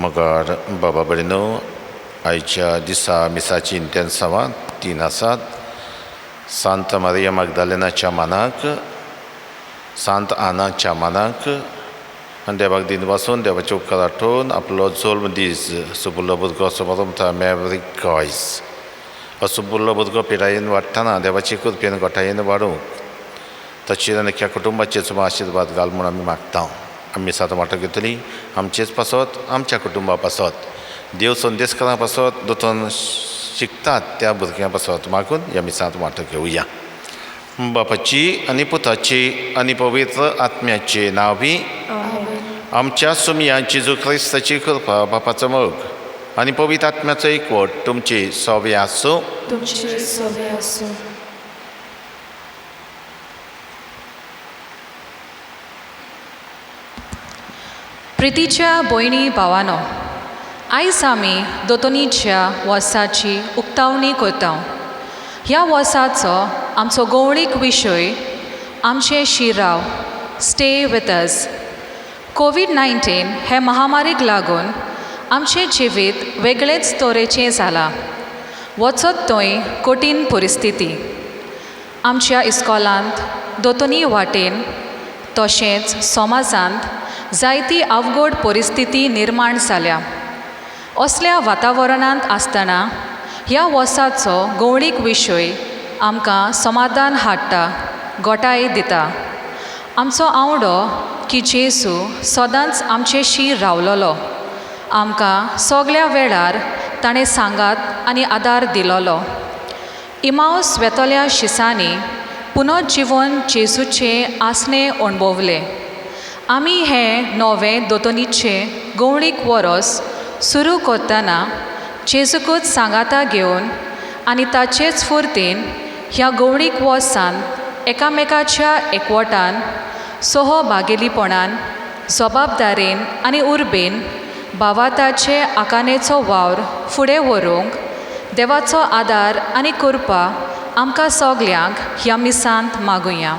मगर बाबा बडिनो आयच्या दिसा मिसाची इंटेन्सांवां 3 आसात. सांत मारिया मगदालेनाच्या मानाक, सांत आनाच्या मानाक आनी देवाक दिन वाचून देवाचे उपकार आठोवन आपलो जल्म दीस सुबुल्लो भुरगो समोर मॅवरीक गॉयज हो सुबुल्लो भुरगो पिरायेन वाडटना देवाचे कृपेन गोठायेन वाडूंक ताचेर आनी ह्या कुटुंबाचेर तुमो आशिर्वाद घाल म्हूण आमी मागता. आमी सात वांटो घेतली आमचेच पासत आमच्या कुटुंबा पासत देव संदेशकारां पासत दोतोन शिकतात त्या भुरग्यां पासत मागून ह्या मिसांत वांटो घेवया. बापाची आनी पुताची आनी पवित्र आत्म्याचे नांव बी आमच्या सुमया जेजू क्रिस्ताची कृपा बापाचो मोग आनी पवित्र आत्म्याचो एकवट तुमचे सवे आसूं. प्रितीच्या भयणी भावानो, आयज आमी दोतोनीच्या वर्साची उक्तावणी करता. ह्या वर्साचो आमचो गौळीक विशय आमचे शिराव स्टे विथ अस. कोविड-19 हे महामारीक लागून आमचें जिवीत वेगळेच तरेचें जालां. वचत थंय कठीण परिस्थिती. आमच्या इस्कॉलांत दोतोनी वाटेन तशेंच समाजांत जायती अवघड परिस्थिती निर्माण जाल्या. असल्या वातावरणांत आसतना ह्या वर्साचो गौळीक विशय आमकां समाधान हाडटा, गोठाय दिता. आमचो आवडो की जेजू सदांच आमचेशी रावलोलो. आमकां सगळ्या वेळार ताणें सांगात आनी आदार दिलोलो. इमाऊस वेतोल्या शिसांनी पुनर्जीवन जेजूचें आसणें अणभवलें. आमी हें नवें दोतोनीचें गौळीक वरस सुरू करतना जेजूकूच सांगाता घेवन आनी ताचेच फुर्तेन ह्या गौळीक वर्सांत एकामेकाच्या एकवटान सहभागिलीपणान जबाबदारेन आनी उर्बेन भावाताचे आकानेचो वावर फुडें व्हरूंक देवाचो आदार आनी कृपा आमकां सगल्यांक ह्या मिसांत मागुया.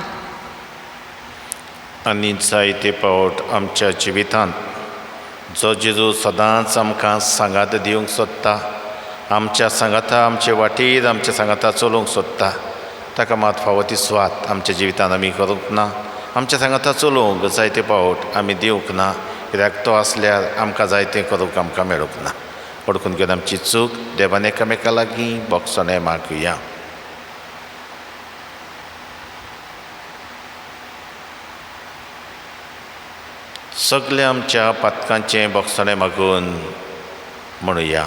आनी जायते फावट आमच्या जिवितांत जो जेजू सदांच आमकां सांगात दिवंक सोदता, आमच्या सांगाता आमचे वाटेर आमच्या सांगाता चलोवंक सोदता, ताका मात फावो ती सुवात आमच्या जिवितांत आमी करूंक ना. आमच्या सांगाता चलोवंक जायते फावट आमी दिवंक ना, कित्याक तो आसल्यार आमकां जायतें करूंक आमकां मेळूंक ना. पडकून घेवन आमची चूक देवान एकामेका लागीं बोगसोने मागुया. सगल्या आमच्या पातकांचें बोगसोने मागून म्हणुया.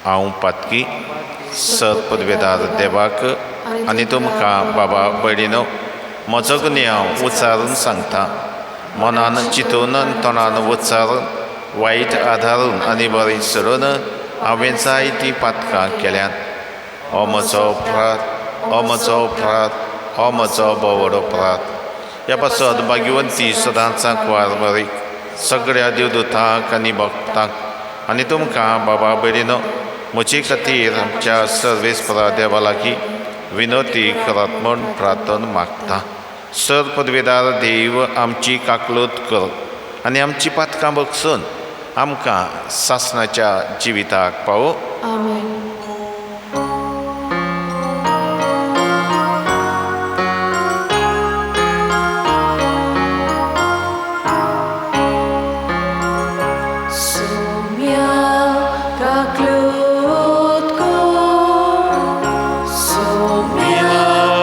हांव पातकी सत्पदवेदार देवाक आनी तुमकां बाबा भयणीनो म्हजो गुन्य हांव उच्चारून सांगता. मनान चिंतून तोंडान उच्चारून वायट आदारून आनी बरी सरून हांवें जायतीं पातकां केल्यात. हो म्हजो अपराध, हो म्हजो अपराध, हो म्हजो बोवडो अपराध. ह्या पासत भाग्यवंती सदांच वारवरी सगळ्या देवदूतांक आनी भक्तांक आनी तुमकां बाबा भयणीनो म्हजे खातीर आमच्या सर्वेस्परा देवा लागीं विनोती करात म्हूण प्रार्थना मागता. सर्पदवेदार देव आमची काकलूत कर आनी आमची पातकां बगसून आमकां सासणाच्या जिविताक पावो. आमेन. Soumia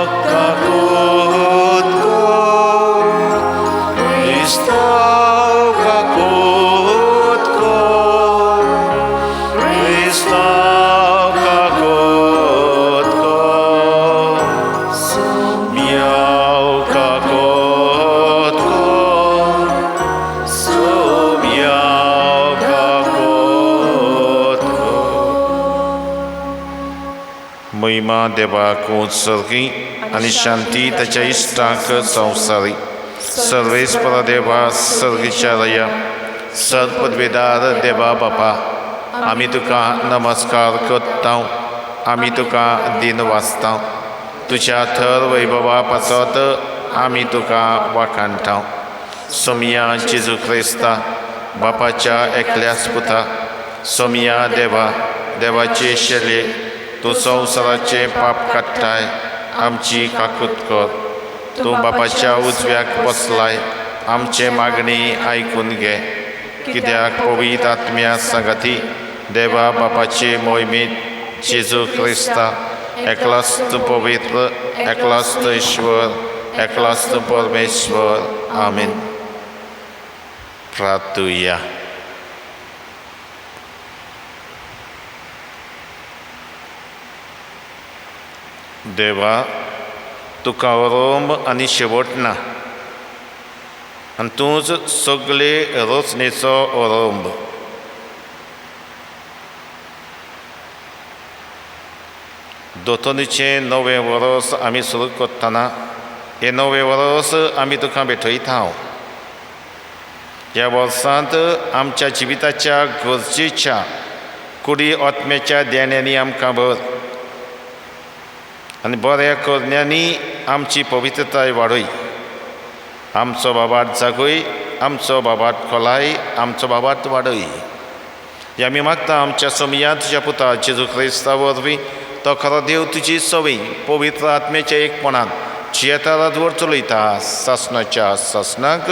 महिमा देवाक उत्सर्गी आनी शांती ताच्या इश्टांक संवसारी. सर्वेस्पर देवा सर्गीच्या रया सदपदवेदार देवा बापा, आमी तुका नमस्कार करता, आमी तुका दिन वाचता. तुज्या थर वैभवा पासत आमी तुका वाखाणटा. सोमिया जेजू क्रिस्ता, बापाच्या एकल्याच पुता, सोमिया देवा, देवाचे शेले, तूं संवसाराचे पाप काडटाय, आमची काकूट कर. तूं बापाच्या उजव्याक बसलाय, आमचे मागणी आयकून घे. कित्याक पवित्र आत्म्या सांगाती देवा बापाचे मोहिमेंत जेजू क्रिस्ता, एकलाच पवित्र, एकलाच ईश्वर, एकलाच परमेश्वर. आमीन. प्रार्थुया. देवा, तुका आरंभ आनी शेवट ना, आनी तूंच सगळे रचनेचो आरंभ. दोतोनीचें नवें वर्स आमी सुरू करतना हें नवें वर्स आमी तुका भेटयता. ह्या वर्सांत आमच्या जिविताच्या गरजेच्या कुडी आत्म्याच्या देण्यांनी आमकां भर आनी बऱ्या करण्यांनी आमची पवित्रताय वाडय. आमचो बाबाट जागय, आमचो बाबाट खोलाय, आमचो बाबाट वाडय. हे आमी मागता आमच्या सोमिया तुज्या पुता जेजू क्रिस्ता वरवीं. तो खरो देव तुजी सवय पवित्र आत्म्याच्या एकपणान जी येता रातभर चलयता सासणाच्या सासणाक.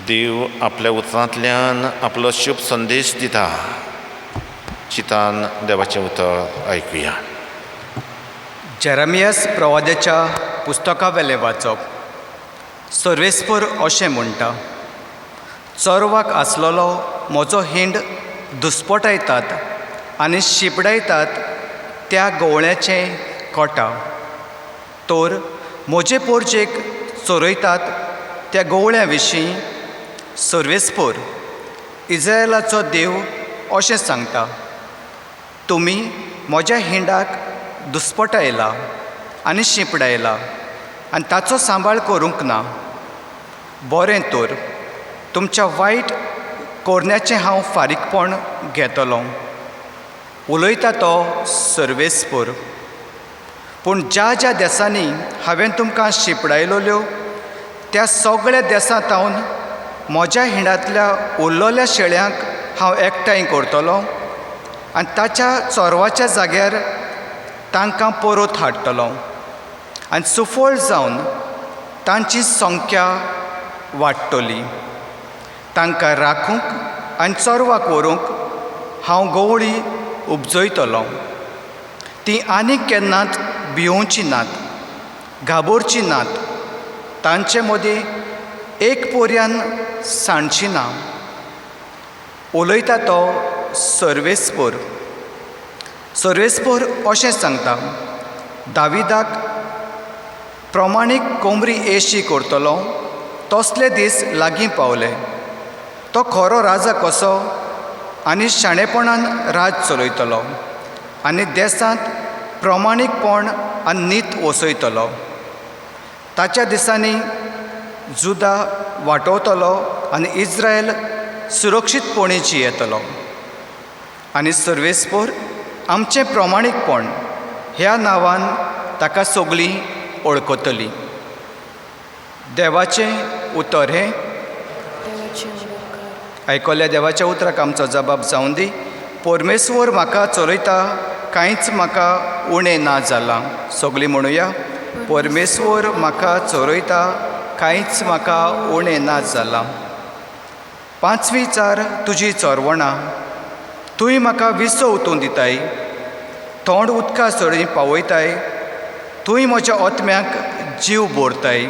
देव आपल्या उतरांतल्यान आपलो शुभ संदेश दिता. चितान देवाचें उतर आयकुया. जेरेमियास प्रवाद्याच्या पुस्तका वेलें वाचप. सर्वेस्पर अशें म्हणटा, चोरवाक आसलोलो म्हजो हिंड दुस्पटायतात आनी शिपडायतात त्या गवळ्याचें कोटा. तोर म्हजे पोरचेक चोरयतात त्या गवळ्या विशीं सर्वेस्पर इस्रायेलाचो देव अशें सांगता, तुमी म्हज्या हिंडाक दुस्पटायला आनी शिपडायला आनी ताचो सांबाळ करूंक ना. बरें तर तुमच्या वायट कोरण्याचें हांव फारीकपण घेतलों, उलयता तो सर्वेस्पर. पूण ज्या ज्या देसांनी हांवें तुमकां शिपडायलोल्यो त्या सगळ्या देसांत हांव म्हज्या हिंडांतल्या उरलोल्या शेळ्यांक हांव एकठांय करतलों आनी ताच्या चोरवाच्या जाग्यार तांकां परत हाडटलों आनी सुफळ जावन तांची संख्या वाडटली. तांकां राखूंक आनी चोरवाक व्हरूंक हांव गवळी उपजयतलों. तीं आनीक केन्नाच भिवूंची नात, घाबरची नात. तांचे मदीं एक पोरयान सांडची ना. उलयता तो सर्वेस्पर. सर्वेस्पर अशें सांगता, दाविदाक प्रमाणीक कोंबरी येशी करतलो तसले दीस लागीं पावले. तो खरो राजा कसो आनी शाणेपणान राज चलयतलो आनी देसांत प्रमाणीकपण आनी नीत वसयतलो. ताच्या दिसांनी जुदा वाटोवतलो आनी इस्रायल सुरक्षीतपणी जियेतलो. आनी सर्वेस्पर आमचें प्रमाणीकपण ह्या नांवान ताका सगळीं वळखतलीं. देवाचें उतर हें. आयकल्ल्या देवाच्या उतराक आमचो जबाब जावन दी. परमेश्वर म्हाका चलयता, कांयच म्हाका उणें ना जालां. सगळीं म्हणुया, परमेश्वर म्हाका चलयता, कांयच म्हाका उणें ना जालां. पांचवी चार तुजी चोरवणां, तुवें म्हाका विसो ओतून दिताय, थोंड उदका सडीं पावयताय. तुवें म्हज्या ओतम्याक जीव भरताय.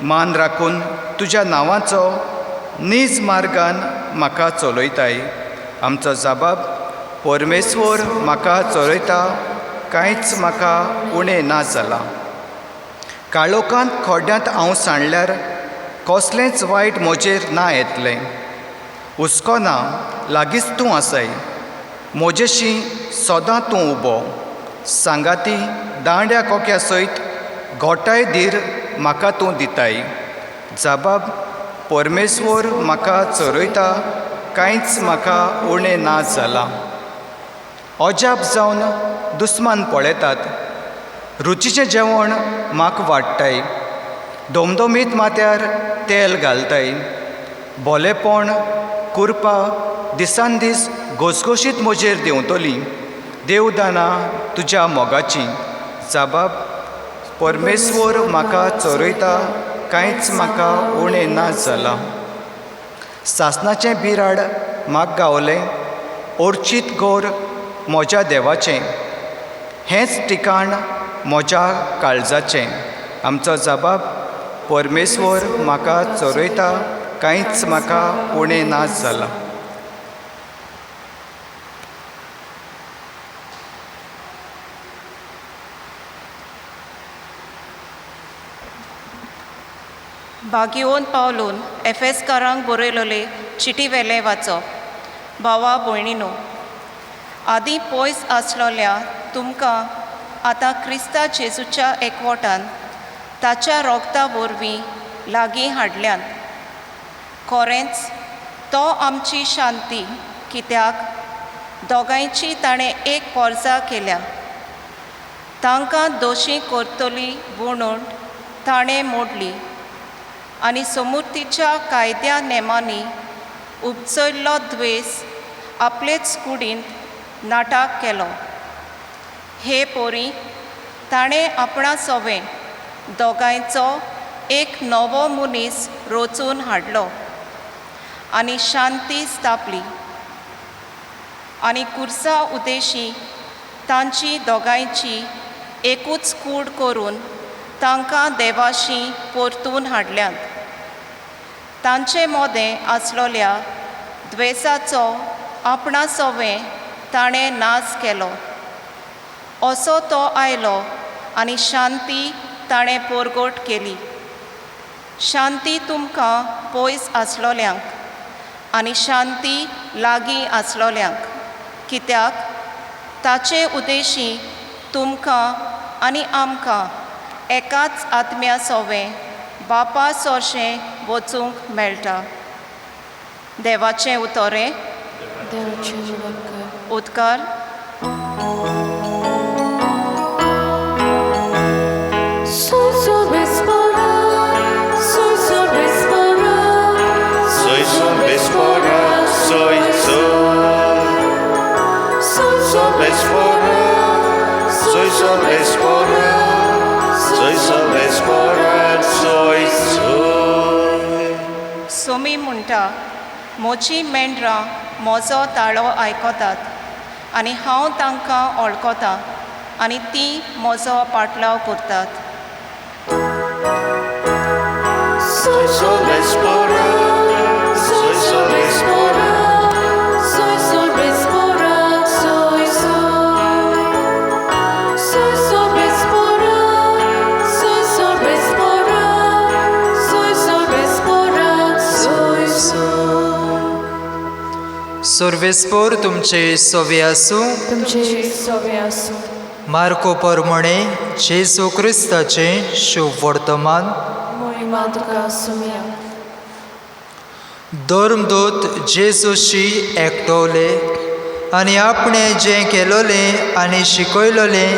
मान राखून तुज्या नांवाचो नीज मार्गान म्हाका चलयताय. आमचो जबाब, परमेश्वर म्हाका चलयता, कांयच म्हाका उणें ना जालां. काळोखांत खोड्यांत हांव सांडल्यार कसलेंच वायट म्हजेर ना येतलें. हुस्को ना, लागींच तूं आसाय. म्हजेशी सदां तूं उबो सांगाती दांड्या कोक्या सयत गोठाय धीर म्हाका तूं दिताय जबाब परमेश्वर म्हाका चरयता कांयच म्हाका उणें ना जालां अजाप जावन दुस्मान पळयतात रुचीचें जेवण म्हाका वाडटाय दोमदोमीत माथ्यार तेल घालताय बोलेपण कुरपा दिसान दीस घोसघोशीत म्हजेर देंवतली देवदाना तुज्या मोगाची जबाब परमेश्वर म्हाका चरयता कांयच म्हाका उणें ना जालां सासणाचें बिराड म्हाका गावलें ओर्चीत गोर म्हज्या देवाचें हेंच ठिकाण म्हज्या काळजाचें आमचो जबाब परमेश्वर म्हाका चरयता कांयच म्हाका उणें ना जालां भाग्यवन पावलून एफेसकारांक बरयलोले चिटी वेले वाचप भावा भयणीनो आदीं पयस आसलोल्या तुमकां आतां क्रिस्ता जेजूच्या एकवटान ताच्या रोगता वरवीं लागीं हाडल्यान खरेंच तो आमची शांती कित्याक दोगांयची ताणें एक पोरजा केल्या तांकां दोशी करतली म्हणून ताणें मोडली आनी समृद्धीच्या कायद्या नेमांनी उपचयल्लो द्वेस आपलेच कुडींत नाटाक केलो हे पोरी ताणें आपणा सोवें दोगांयचो एक नवो मनीस रचून हाडलो आनी शांती स्थापली आनी कुर्सा उदेशी तांची दोगांयची एकूच कूड करून तांकां देवाशी परतून हाडल्यात तांचे मोदें आसलोल्या द्वेसाचो आपणा सोवें ताणें नाश केलो असो तो आयलो आनी शांती ताणें परगट केली शांती तुमकां पयस आसलोल्यांक आनी शांती लागीं आसलोल्यांक कित्याक ताचे उदेशी तुमकां आनी आमकां एकाच आत्म्या सोवें बापा सोर्शें वचूंक मेळटा देवाचें उतोरें उद्गार सोमी म्हणटा मोची मेंढरां म्हजो ताळो आयकतात आनी हांव तांकां वळखतां आनी तीं म्हजो पाटलाव करतात सर्वेस्पोर तुमचे सोवे आसूं मार्को परमणे जेजू क्रिस्ताचें शुभ वर्तमान धर्मदूत जेजूशी एकटवले आनी आपणें जें केलोलें आनी शिकयलोलें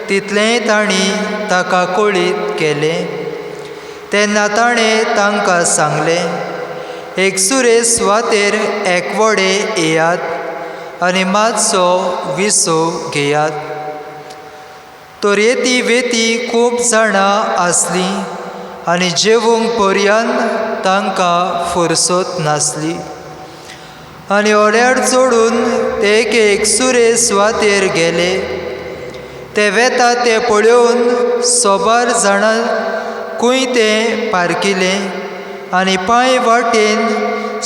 तितलें तांणी ताका कळीत केलें तेन्ना ताणें तांकां सांगलें एक सुरेश सुवातेर एकवडे येयात आनी मातसो विसो घेयात तर येती वेती खूब जाणां आसलीं आनी जेवूंक पर्यंत तांकां फुरसत नासली आनी ओड्यार चडून ते एक सुरेश सुवातेर गेले ते वेता ते पळोवन सोबार जाणां कुयतें पारकिलें आनी पांय वाटेन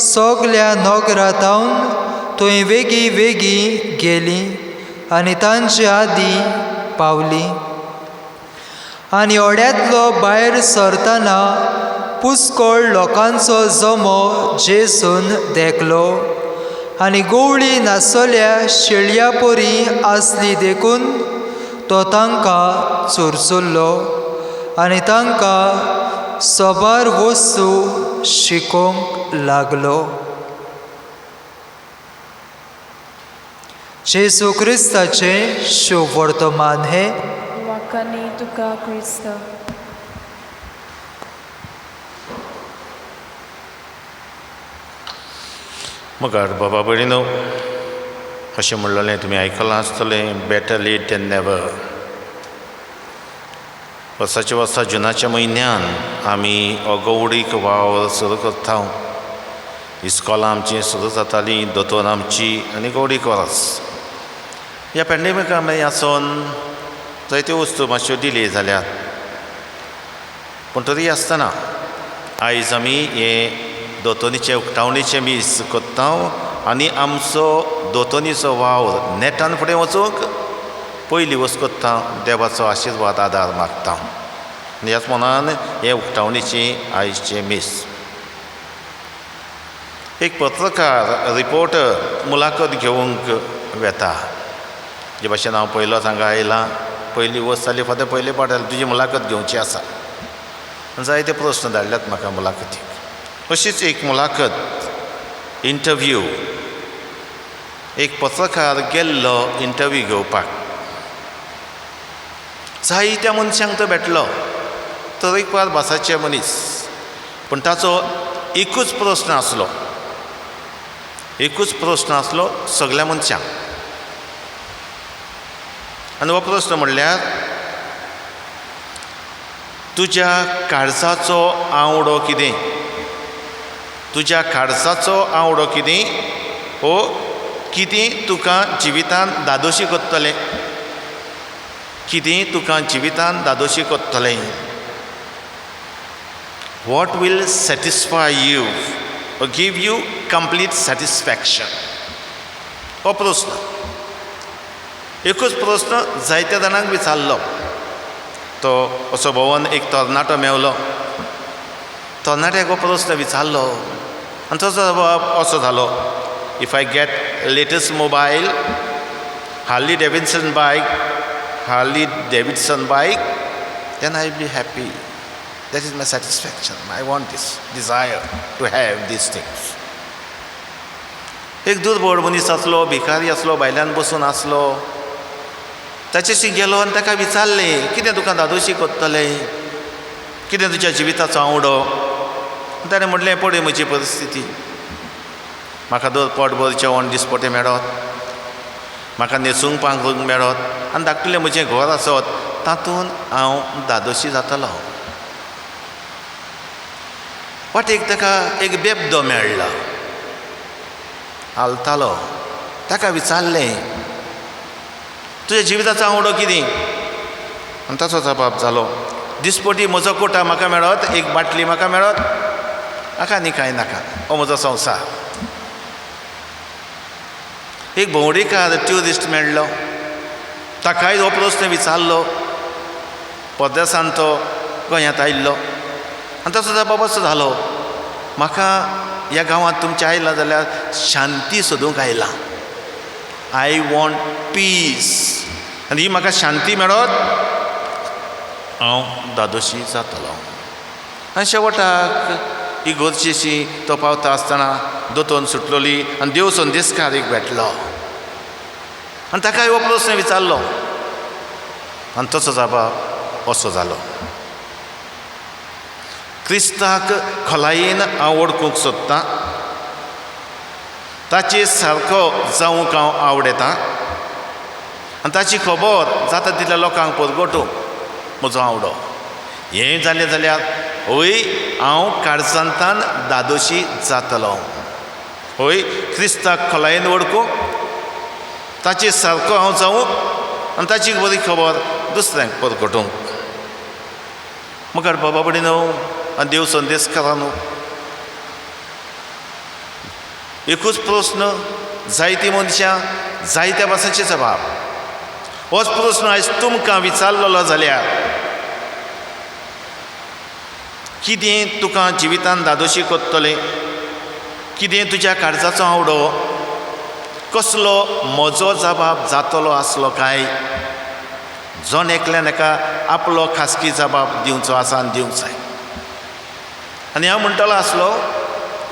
सगल्या नोकरातावन थंय वेगी वेगी गेलीं आनी तांचे आदीं पावलीं आनी ओड्यांतलो भायर सरतना पुस्कळ लोकांचो जमो जेजून देखलो आनी गवळी नासोल्या शेळया पोरी आसली देखून तो तांकां चोरचुल्लो आनी तांकां सोबार वस्तू शिकोवंक लागलो. जेसू क्रिस्ताचें शुभ वर्तमान हे वाखाणी तुका क्रिस्त. मुखार बाबा भयणीनो, अशें म्हणलेलें तुमी आयकलां आसतलें, बेटर लेट दॅन नेवर. वर्साच्या वर्सा जुनाच्या म्हयन्यान आमी हो गवडीक वावर सुरू करता. इस्कॉलां आमचीं सुरू जातालीं, दोतोर आमची आनी गवडीक वरस. ह्या पॅन्डेमिका मागीर आसोन जायत्यो वस्तू मातश्यो डिले जाल्यात, पूण तरी आसतना आयज आमी हे दोतोनीचे उक्तावणीचे मीस कोत्ता आनी आमचो दोतोनीचो वावर नेटान फुडें वचूंक पयली वस्त कोत्ता, देवाचो आशिर्वाद आदार मागता. ह्याच मनान हे उक्तावणीची आयजचे मीस. एक पत्रकार रिपोर्टर मुलाखत घेवंक वेता, जे भाशेन हांव पयलोच हांगा आयलां. पयली वस्त जाली फाल्यां पयले पावटाले तुजी मुलाखत घेवची आसा. जायते प्रस्न धाडल्यात म्हाका मुलाखतीक. अशीच एक मुलाखत, इंटरव्यू. एक पत्रकार गेल्लो इंटरव्यू घेवपाक. जायत्या मनशांक तो भेटलो, तरेकवार भासाचे मनीस, पूण ताचो एकूच प्रस्न आसलो. एकूच प्रस्न आसलो सगळ्या मनशांक. आनी हो प्रस्न म्हणल्यार, तुज्या काळजाचो आवडो कितें? तुज्या काळजाचो आवडो कितें? हो कितें तुका जिवितांत दादोशी कोत्तलें? कितें तुका जिवितांत दादोशी कोत्तलें? What will satisfy you or give you complete satisfaction? हो प्रस्न. एकूच प्रस्न जायत्या जाणांक विचारलो. तो असो भोवन एक तरणाटो मेवलो. तरणाट्याक हो प्रस्न विचारलो आनी ताचो जवाब असो जालो, if I get latest mobile, Harley Davidson बायक, then I will be happy. That is my satisfaction. I want this desire to have these things. एक दुर्बळ मनीस आसलो, भिकारी आसलो, भायल्यान बसून आसलो. ताचेशी गेलो आनी ताका विचारलें, कितें तुका दादोशी कोत्तलें? कितें तुज्या जिविताचो आवडो? ताणें म्हणलें, पळय म्हजी परिस्थिती. म्हाका दर पोटभर जेवण दिसपटें मेळत, म्हाका न्हेसूंक पांघरूंक मेळत, आनी धाकटुलें म्हजें घर आसत, तातूंत हांव दादोशी जातालो. वाटेक ताका एक बेबदो मेळ्ळो, हालतालो. ताका विचारलें, तुज्या जिविताचो आवडो कितें? आनी ताचो जबाब जालो, दिसपटी म्हजो कोटा म्हाका मेळत, एक बाटली म्हाका मेळत, म्हाका आनी कांय नाका, हो म्हजो संवसार. एक भोंवडेकार ट्युरिस्ट मेळ्ळो. ताकाय हो प्रस्न विचारलो. परदेसान तो गोंयांत आयिल्लो आनी ताचो जबाब असो जालो, म्हाका ह्या गांवांत तुमच्या आयला जाल्यार शांती सोदूंक आयलां. I want piece. आनी ही म्हाका शांती मेळत, हांव दादोशी जातलो. आनी शेवटाक ही गोरचेशी तो पावता आसतना दोतोन सुटलोली आनी देव संदेशकार एक भेटलो आनी ताकाय हो प्रस्न विचारलो आनी ताचो जबाब असो जालो, क्रिस्ताक खोलायेन हांव वळखूंक सोदतां, ताचे सारको जावंक हांव आवडटा आनी ताची खबर जाता तितल्या लोकांक परगटूंक म्हजो आवडो. हें जालें जाल्यार हय हांव काळजांतान दादोशी जातलो. हय क्रिस्ताक खोलायेन वळखूंक, ताचे सारको हांव जावंक आनी ताची बरी खबर दुसऱ्यांक परगटूंक. मुखार बाबा भयणीनो आनी देव संदेशकारांनो, एकूच प्रस्न, जायतीं मनशां, जायत्या भासांचे जबाब. होच प्रस्न आयज तुमकां विचारलेलो जाल्यार कितें तुका जिवितांत दादोशी कोत्तलें? कितें तुज्या काळजाचो आवडो? कसलो म्हजो जबाब जातलो आसलो काय जण एकल्यान एका आपलो खासगी जबाब दिवचो आसा आनी दिवंक जाय आनी हांव म्हणटलो आसलो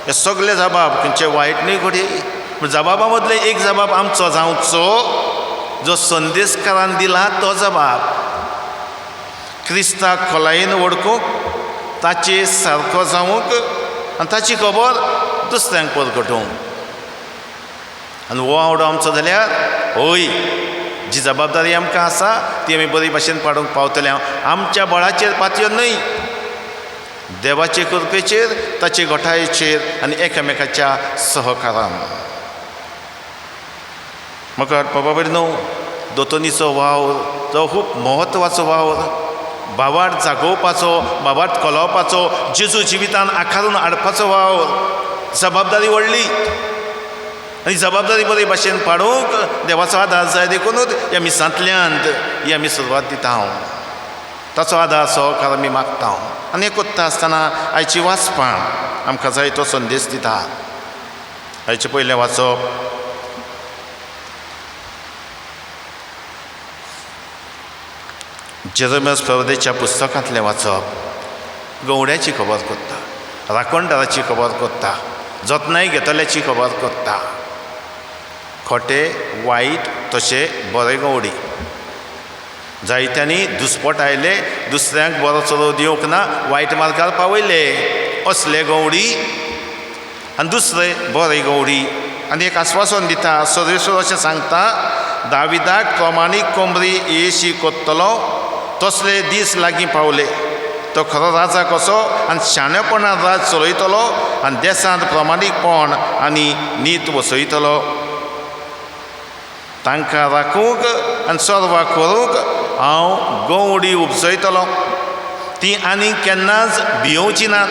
हे सगळे जबाब खंयचे वायट न्ही घडये जबाबा मदले एक जबाब आमचो जावचो जो संदेशकारान दिला तो जबाब क्रिस्ताक खोलायेन वळखूंक ताचे सारको जावंक आनी ताची खबर दुसऱ्यांक परगटोवंक आनी हो आवडो आमचो जाल्यार हय जी जबाबदारी आमकां आसा ती आमी बरे भाशेन पाडूंक पावतले आमच्या बळाचेर पातयो न्हय देवाचे कृपेचेर ताचे घोटायेचेर आनी एकामेकाच्या सहकारान म्हाका बाबा भयणो दोतोनीचो वावर तो खूब म्हत्वाचो वावर बाबाट जागोवपाचो बाबाट कोलोवपाचो जेजू जिवितान आकारून हाडपाचो वावर जबाबदारी व्हडली आनी जबाबदारी बरे भाशेन पाडूंक देवाचो आदार जाय देखूनच ह्या मिसांतल्यान ही आमी सुरवात दिता हांव ताचो आदार सहकार आमी मागता आनी हें कोत्ता आसतना आयची वाचपां आमकां जाय तो संदेश दिता आयचें पयलें वाचप जेरेमियास प्रवक्त्याच्या पुस्तकांतलें वाचप गवड्याची खबर कोत्ता राखणदाराची खबर कोत्ता जतनाय घेतल्याची खबर कोत्ता खोटें वायट तशें बरें गवडी जायत्यांनी दुस्पट आयले दुसऱ्यांक बरो चलो दिवंक ना वायट मार्गार पावयले असले गवडी आनी दुसरे बरे गवडी आनी एक आस्वासन दिता सर्वेश्वर अशें सांगता दाविदाक प्रमाणीक कोंबरी येशी कोत्तलो तसले दीस लागीं पावले तो खरो राजा कसो आनी शाणेपणान राज चलयतलो आनी देशांत प्रमाणीकपण आनी नीत बसयतलो तांकां राखूंक आनी सर्वा करूंक हांव गवडी उपसयतलो ती आनी केन्नाच भियोवची नात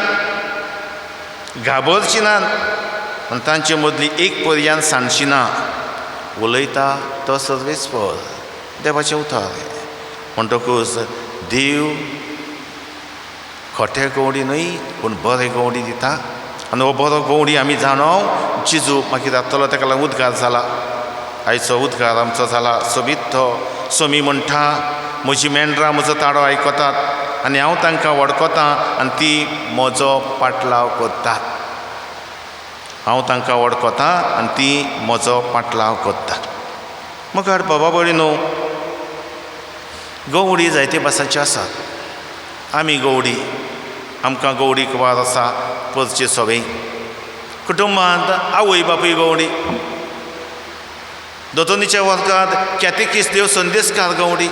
घाबरची नात आनी तांचे मदली एक पर्यान सांडची ना उलयता तो सर्वेस्पर देवाचें उतर म्हणटकूच देव खोटे गवडी न्हय पूण बरे गवडी दिता आनी हो बरो गवडी आमी जाणव जेजू मागीर जातलो ताका लागून उद्गार जाला आयचो उद्गार आमचो जाला सोबीत तो सोमी म्हणटा म्हजी मेंढरां म्हजो ताळो आयकतात आनी हांव तांकां वळखतां आनी ती म्हजो पाटलाव करतात हांव तांकां वळखतां आनी ती म्हजो पाटलाव करतात म्हाका बाबा भयणो गवडी जायते भासाचे आसात आमी गवडी आमकां गवडी कुवार आसा परचे सवय कुटुंबांत आवय बापूय गवडी दोतोनीच्या वर्गांत कॅतेकिस्ट देव संदेशकार गवडी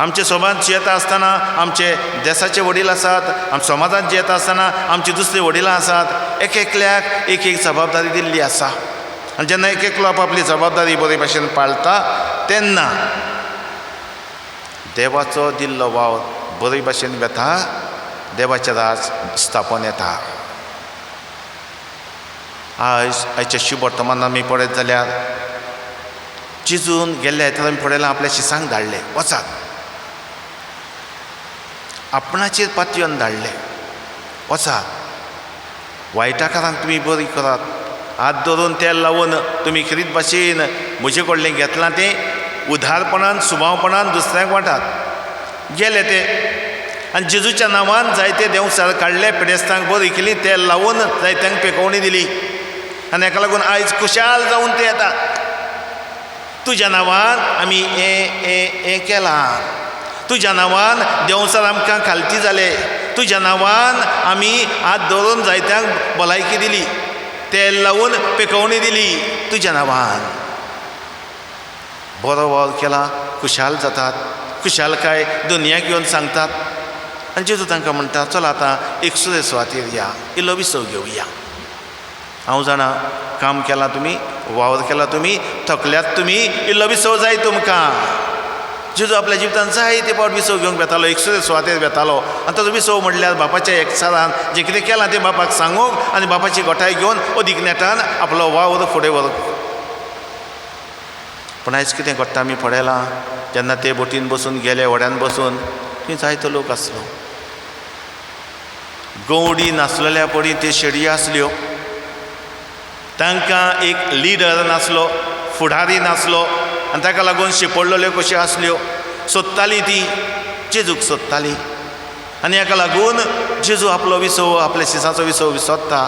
आमचे समाज जियेता आसतना आमचे देशाचे वडील आसात समाजांत जियेता आसतना आमची दुसरी वडिलां आसात एक एकल्याक एक एक जबाबदारी दिल्ली आसा आनी जेन्ना एक एकलो आपली जबाबदारी बरे भाशेन पाळटा तेन्ना देवाचो दिल्लो वाव बरे भाशेन वेता देवाचें राज स्थापन येता आयच्या शुभ वर्तमानांत आमी पळयत जाल्यार जेजून गेल्ल्या हेतर आमी पळयलां आपल्या शिसांक धाडले वचात आपणाचेर पातयेवन धाडले वचात वायटाकारांक तुमी बरी करात हात धरून तेल लावून तुमी खरीत भाशेन म्हजे कडलें घेतलां तें उदारपणान सुभावपणान दुसऱ्यांक वाटात गेले ते आनी जेजूच्या नांवान जायते देवसार काडले पिडेस्तांक बरी केली तेल लावून जायत्यांक पेकोवणी दिली आनी हेका लागून आयज खुशाल जावन ते येतात तुज्या नांवान आमी हें केलां तुज्या नांवान देवसार आमकां खालती जाले तुज्या नांवान आमी हात धरून जायत्यांक भलायकी दिली तेल लावून पेकोवणी दिली तुज्या नांवान बरो वावर केला खुशाल जातात खुशालकाय दुनियाक येवन सांगतात आनी जेजू तांकां म्हणटा चल आतां एक सुरे सुवातेर या इल्लो विसव घेवया हांव जाणा काम केलां तुमी वावर केला तुमी थकल्यात तुमी इल्लो विसव जाय तुमकां जेजू आपल्या जिवितांत जाय ते फावट विसव घेवंक येतालो एक सुरे सुवातेर येतालो आनी ताचो विसव म्हणल्यार बापाच्या एकचारान जें कितें केलां तें बापाक सांगूंक आनी बापाची गोठाय घेवन अदीक नेटान आपलो वावर फुडें व्हरप पूण आयज कितें घडटा आमी पळयलां जेन्ना ते बोटीन बसून गेले व्हड्यान बसून थंय जायतो लोक आसलो गवडी नासलेल्या पडी त्यो शेडयो आसल्यो तांकां एक लिडर नासलो, फुडारी नासलो, आनी ताका लागून शिपडलेल्यो कश्यो आसल्यो, सोदताली ती जेजूक सोदताली. आनी हाका लागून जेजू आपलो विसव, आपल्या शिसाचो विसव विसरता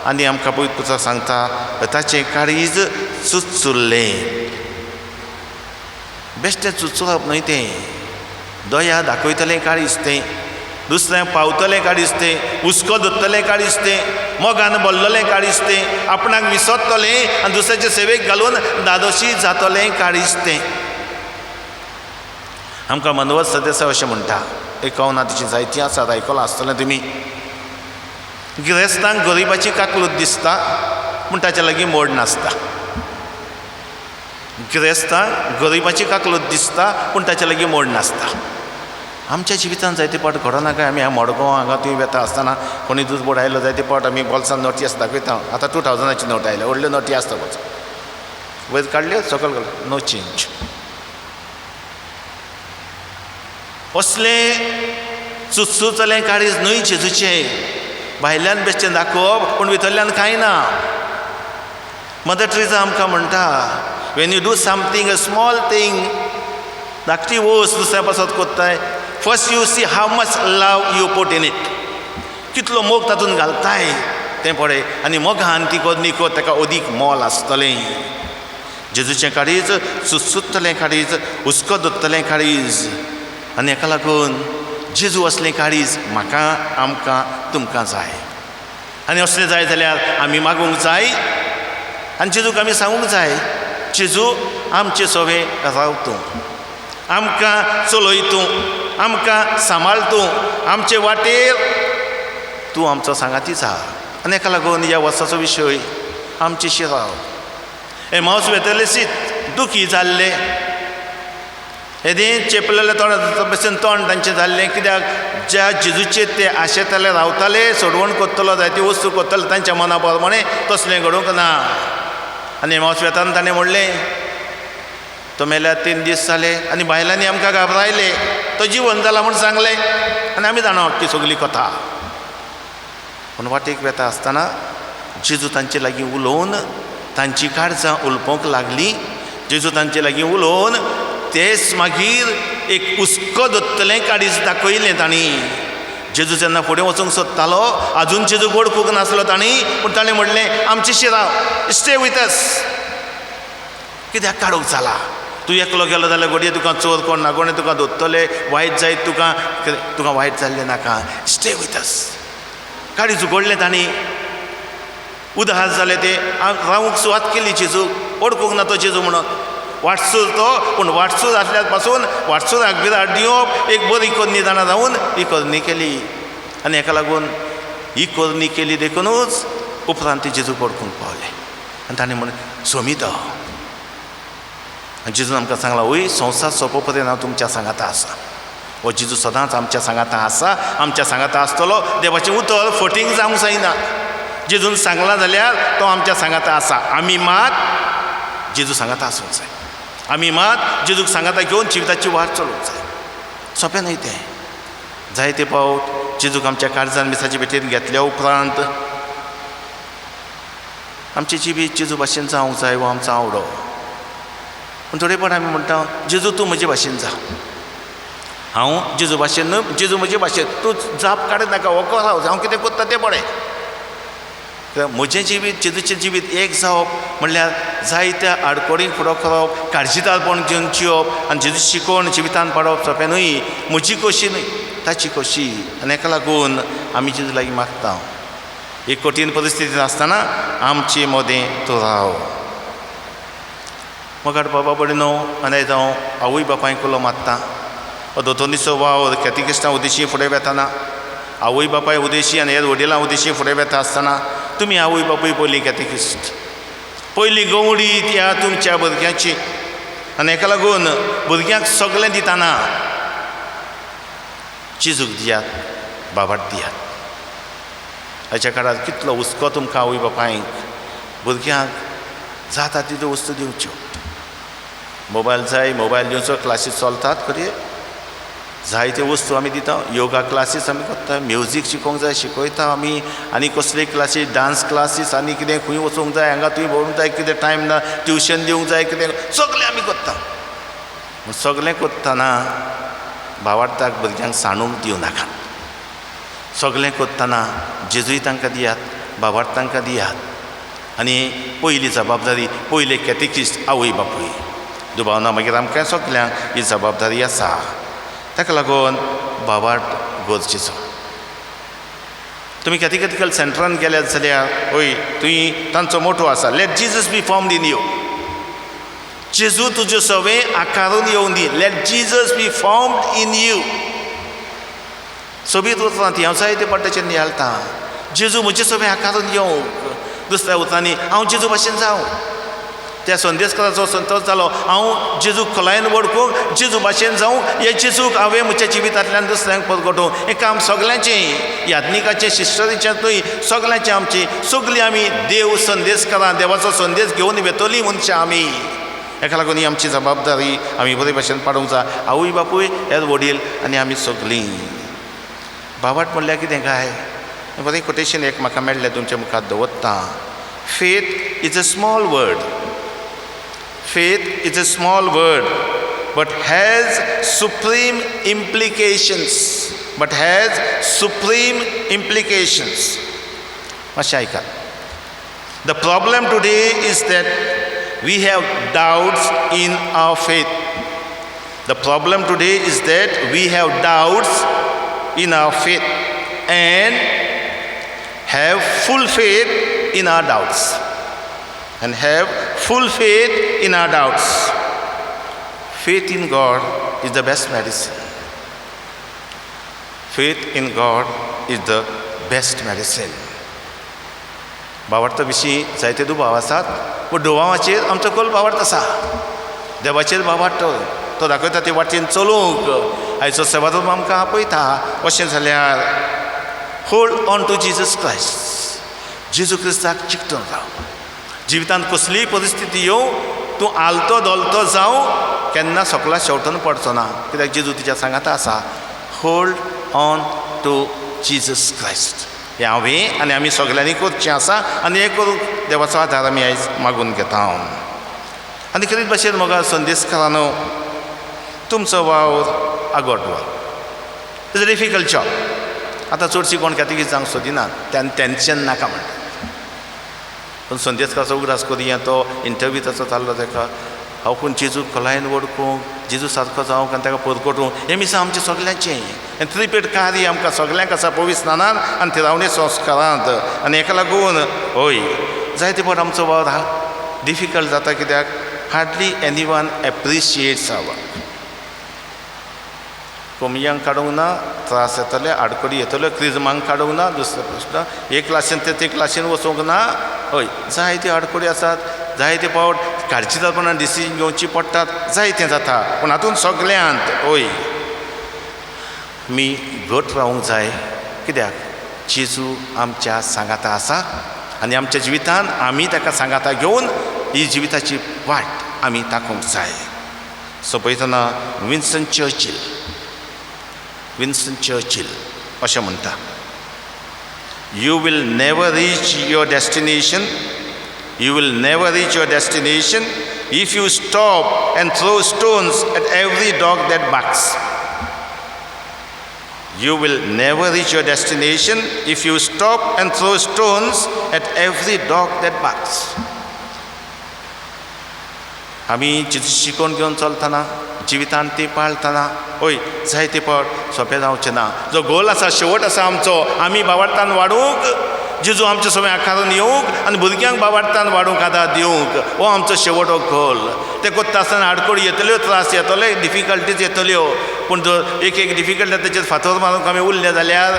आनी आमकां पवित्र पुस्तक सांगता ताचें काळीज चुचुरलें. बेश्टें चुचुरप न्हय तें, दोया दाखयतलें काळीज तें, दुसऱ्यांक पावतलें काळीज तें, हुस्को धरतलें काळीज तें, मोगान भरलेलें काळीज तें, आपणाक विसरतलें आनी दुसऱ्याचे सेवेक घालून दादोशी जातलें काळीज तें. आमकां मनोहर सरदेसाय अशें म्हणटा, एकावना तिची जायतीं आसात, आयकलां आसतलें तुमी. गिरेस्तांक गरिबाची काकलूत दिसता पूण ताच्या लागीं मोड नासता. गिरेस्तांक गरिबाची काकलूत दिसता पूण ताच्या लागीं मोड नासता. आमच्या जिवितांत जायते पावट घडना काय. आमी मडगांव हांगा तुवें वेता आसतना कोणी दूद बोर्ड आयलो जायते पावट आमी बॉल्सान नोटी आसता दाखयता. आतां 2000ची नोट आयल्या, व्हडल्यो नोटी आसता पळय, वयर काडल्यो सकयल काडल्यो, नो चेंज. असलें चुचुचलें काळीज न्हय जेजूचें. भायल्यान बेश्टें दाखोवप पूण भितरल्यान कांय ना. मदर ट्रेसा आमकां म्हणटा, when you do something a small thing, धाकटी वस्त दुसऱ्या पासत कोत्ताय, first you see how much love you put in it. कितलो मोग तातूंत घालताय तें पळय, आनी मोगान ती निको ताका अदीक मोल आसतलें. जेजूचें काळीज चुचुरतलें काळीज, हुस्को धरतलें काळीज. आनी हाका लागून जेजू असलें काळीज म्हाका, आमकां, तुमकां जाय. आनी असलें जाय जाल्यार आमी मागूंक जाय आनी जेजूक आमी सांगूंक जाय, जेजू आमचे सोबे राव तूं, आमकां चलय तूं, आमकां सांबाळ तूं, आमचे वाटेर तूं आमचो सांगाती जा. आनी हाका लागून ह्या वर्साचो विशय आमचे शिराव. एमाऊस वेतलेसीत दुखी जाल्ले, येदें चेपलेलें तोंड भशेन तोंड तांचें जाल्लें. कित्याक ज्या जेजूचे ते आशेताले रावताले, सोडवण करतलो, जायती वस्तू करतलो तांच्या मना प्रमाणे, तसलें घडोवंक ना. आनी एमाऊस वेतान ताणें म्हणलें, तो मेल्यार 3 दीस जाले आनी बायलांनी आमकां घाबरायले, तो जिवन जाला म्हूण सांगलें. आनी आमी जाणा ती सगली कथा. पूण वाटेक वेता आसतना जेजू तांचे लागीं उलोवन तांची काळजां उलपोवंक लागलीं. जेजू तांचे लागीं उलोवन तेच मागीर एक हुस्को धरतलें काळीज दाखयलें तांणी. जेजू जेन्ना फुडें वचूंक सोदतालो, आजून जेजू वळखूंक नासलो तांणी, पूण ताणें म्हणलें, आमचे शिराव, स्टे विथ अस. कित्याक काडूंक जाला. तूं एकलो गेलो जाल्यार घडये तुका चोर कोण ना, कोणें तुका धरतले, वायट जायत तुका वायट जाल्लें नाका. Stay with us. काळीज उगडलें तांणी. उदास जालें तें रावूंक सुवात केली जेजूक. वळखूंक ना तो जेजू म्हणून. वाटसूर तो, पूण वाटसूर आसल्या पासून वाटसूराक बिराड दिवप, एक बरी कोरणी जाणा जावन ही कोरणी केली. आनी हाका लागून ही कोरणी केली देखूनच उपरांत जेजूक वळखूंक पावलें. आनी ताणें म्हणलें, सोमितो. जेजून आमकां सांगला, वय संवसार सोंपो पर्यंत हांव तुमच्या सांगाता आसा. हो जेजू सदांच आमच्या सांगाता आसा, आमच्या सांगाता आसतलो. देवाचें उतर फटींग जावंक जायना. जेजून सांगला जाल्यार तो आमच्या सांगाता आसा. आमी मात जेजू सांगाता आसूंक जाय. आमी मात जेजूक सांगाता घेवन जिविताची वाट चलोवंक जाय. सोंपें न्हय तें. जायते पावट जेजूक आमच्या काळजान मिसाचे भेटेन घेतल्या उपरांत आमची जिवीत जेजू भाशेन जावंक जाय हो आमचो आवडो. पूण थोडे फावट आमी म्हणटा, जेजू तूं म्हजे भाशेन जा. हांव जेजू भाशेन न्हय, जेजू म्हजे भाशेन. तूं जाप काडत नाका, वोको राव, हांव कितें करता तें पळय. म्हजें जिवीत जेजूचें जिवीत एक जावप म्हणल्यार जायत्या आडकोडींक फुडो करप, काळजीदारपण घेवन जिवप आनी जेजू शिकोवन जिवितांत पाडप सोंपें न्हय. म्हजी कशी न्हय, ताची कशी. आनी हाका लागून आमी जेजू लागीं मागता, एक कठीण परिस्थितींत आसतना आमचे मोदें तूं राव. मोगाट बाबा बडी न्हू. आनी आयज हांव आवय बापायक उलो मागता. दोतोनीचो वावर कॅतिकिस्टां उदेशी फुडें वेताना, आवय बापाय उदेशी आनी हेर वडिलां उदेशी फुडें वेता आसतना तुमी आवय बापूय पयलीं कॅतिकिस्ट, पयलीं गवडी त्या तुमच्या भुरग्याची. आनी हाका लागून भुरग्यांक सगळें दितना जेजूक दियात, बाबाट दियात. हाच्या काळार कितलो हुस्को तुमकां आवय बापायक, भुरग्यांक जाता तितल्यो वस्तू दिवच्यो. मोबायल जाय, मोबायल दिवचो, क्लासीस चलतात खरी, जायत्यो वस्तू आमी दिता योगा क्लासीस आमी करता म्युजीक शिकोवंक जाय शिकयता आमी आनी कसले क्लासीस डांस क्लासीस आनी कितें खंय वचूंक जाय हांगा तुवें भोंवूंक जाय कितें टायम ना ट्युशन दिवंक जाय कितें सगळें आमी करता सगळें करतना भावार्थाक भुरग्यांक सांडूंक दिवं नाका सगळें करतना जेजूय तांकां दियात भावार्थ तांकां दियात आनी पयली जबाबदारी पयले कॅटेकिस्ट आवय बापूय दुबावना मागीर आमकां सगल्यांक ही जबाबदारी आसा ताका लागून भावार्थ गरजेचो तुमी कॅटेकिटिकल सेंटरान गेल्यात जाल्यार हय तुवें तांचो मोठो आसा let Jesus be formed in you जेजू तुज्यो सवय आकारून येवं दी let Jesus be formed in you सोबीत उतरां ती हांव जायते पट्ट्याचेर नियाळटा जेजू म्हजे सवय आकारून येवंक दुसऱ्या उतरांनी हांव जेजू भाशेन जावं त्या संदेशकाराचो संतोश जालो हांव जेजूक खोलायेन वळखूंक जेजू भाशेन जावं हे जेजूक हांवें म्हज्या जिवितांतल्यान दुसऱ्यांक परगटूं हें काम सगल्यांचें याज्ञिकाचें शिश्टरीचें सगल्यांचें आमची सगळीं आमी देव संदेशकारां देवाचो संदेश घेवन वेतोली मनशां आमी हेका लागून ही आमची जबाबदारी आमी बरे भाशेन पाडूंक जाय आवय बापूय हेर वडील आनी आमी सगळीं भावार्थ म्हणल्यार कितें काय बरें कोटेशन एक म्हाका मेळ्ळें तुमच्या मुखार दवरता faith is a small word Faith is a small word, but has supreme implications. Mashaika. The problem today is that we have doubts in our faith. The problem today is that we have doubts in our faith and have full faith in our doubts. And have full faith in our doubts. Faith in God is the best medicine. Faith in God is the best medicine. भावार्था विशीं जायते दुबाव आसात पूण दुबावाचेर आमचो कल भावार्थ आसा देवाचेर भावार्थ तो दाखयता ते वाटेन चलूंक आयचो सेवाधर्म आमकां आपयता अशें जाल्यार hold on to Jesus Christ जेजू क्रिस्ताक चिकटून राव जिवितांत कसलीय परिस्थिती येवं तूं आलतो दोलतो जावं केन्ना सकला शेवटून पडचो ना कित्याक जेजू तुज्या सांगाता आसा hold on to Jesus Christ हें हांवें आनी आमी सगल्यांनी करचें आसा आनी हें करूंक देवाचो आदार आमी आयज मागून घेता आनी खरीच भाशेन म्हाका संदेशकारानो तुमचो वावर आगोटवा इज अ डिफिकल्ट जॉब आतां चडशीं कोण कॅटेकिस्ट जावंक सोदिनात त्यान टेन्शन नाका म्हणटा पूण संदेशकाराचो उगडास करुया तो इंटरव्यू ताचो जाल्लो ताका हांव पूण जेजू खोलायेन वळखूंक जेजू सारको जावंक आनी ताका परगटूंक हें मिसा आमचें सगल्यांचें आनी त्रिपेट कार्य आमकां सगल्यांक आसा पवित्र स्नानांत आनी थिरावणी संस्कारांत आनी हेका लागून हय जायते फावट आमचो वावर डिफिकल्ट जाता कित्याक हार्डली एनी वन एप्रिशिएट्स आवर कोमयांक काडूंक ना त्रास येतले आडकडी येतल्यो क्रिजमांक काडूंक ना दुसरो प्रश्न एक क्लासीन ते क्लासीन वचूंक ना हय जायत्यो आडकडी आसात जायते फावट काळजीदारपणान डिसिजन घेवची पडटात जायतें जाता पूण हातूंत सगल्यांत हय मी घट रावूंक जाय कित्याक जेजू आमच्या सांगाता आसा आनी आमच्या जिवितांत आमी ताका सांगाता घेवन ही जिविताची वाट आमी दाखोवंक जाय सो पळयतना विन्स्टन चर्चिल अशें म्हणटा You will never reach your destination if you stop and throw stones at every dog that barks. You will never reach your destination if you stop and throw stones at every dog that barks. आमी जेजू शिकोवन घेवन चलतना जिवितांत ती पाळतना हय जायते फावट सोंपें जावचें ना जो गोल आसा शेवट आसा आमचो आमी भावार्थान वाडूंक जेजू आमचे सगळें आकारून येवंक आनी भुरग्यांक भावार्थान वाडूंक आदार दिवंक हो आमचो शेवट हो गोल ते करता आसतना आडकोडी येतल्यो त्रास येतले डिफिकल्टीज येतल्यो पूण जर एक डिफिकल्टी ताचेर फातर मारूंक आमी उरले जाल्यार